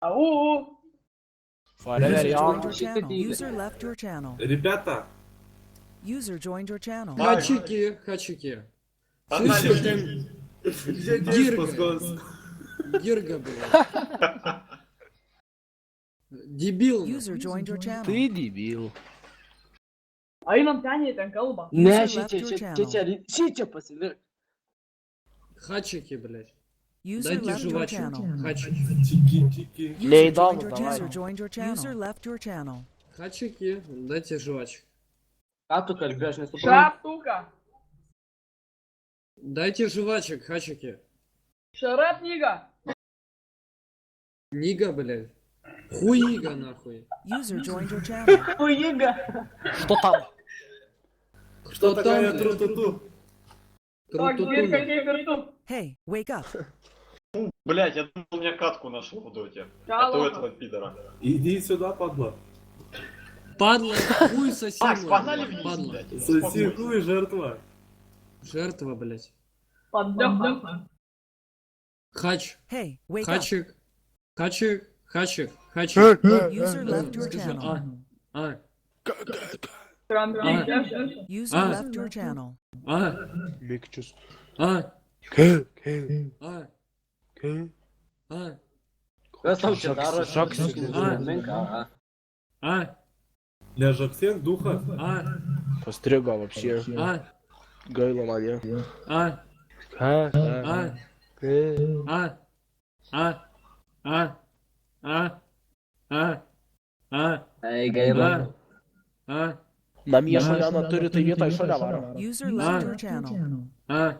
Ау! Forever User young. joined your channel. User left your channel. Ребята, User joined your channel. Хачики, хачики. погнали. Слышь, там Где Гирга. спуск? Гирга, блядь. Дебил. User joined your channel. Ты дебил. Einam ten ten kalba. Ne, User left your channel. šičia pasilik. Хачики, блядь. User Дайте left your жвачку. channel. Хачики. Чики-чики. Не User įdomu, joined your давай. User joined your channel. User left your channel. Хачики, дайте жвачку. Ką tu kalbėjai, aš nesuprantu. Šaptuka. Дайте жвачек, хачики. Шарап книга. Нига, блядь. Хуига, нахуй. User joined your channel. Что там? Что там, такое блядь? тру-ту-ту? Так, Гирка, Тру-ту-ту. не верту. Hey, wake up. Блять, я думал, у меня катку нашел в доте. Да А то ладно. этого пидора. Иди сюда, падла. Падла, хуй соси. Макс, мой, погнали блядь, вниз, падла. блядь. Соси Успокойся. хуй, жертва. Жертва, блядь. Поддёха. Хач. Hey, wake up. Хачик. Хачик. Хачик. Хачик. User left your Скажи, channel. а. Трамплин. User Ah. left your channel. А. Микчус. А. Ке. А. Ке. А. Kas tau čia daro? Šoksi. А. Для жабсен духа. А. Постриgo вообще. А. Gaila man jo. А. Ką? А. Ке. А. А. А. А. А. А. Ei, А. А. Namie šulianą turi, tai vietoj šulia varo. User left your channel. А.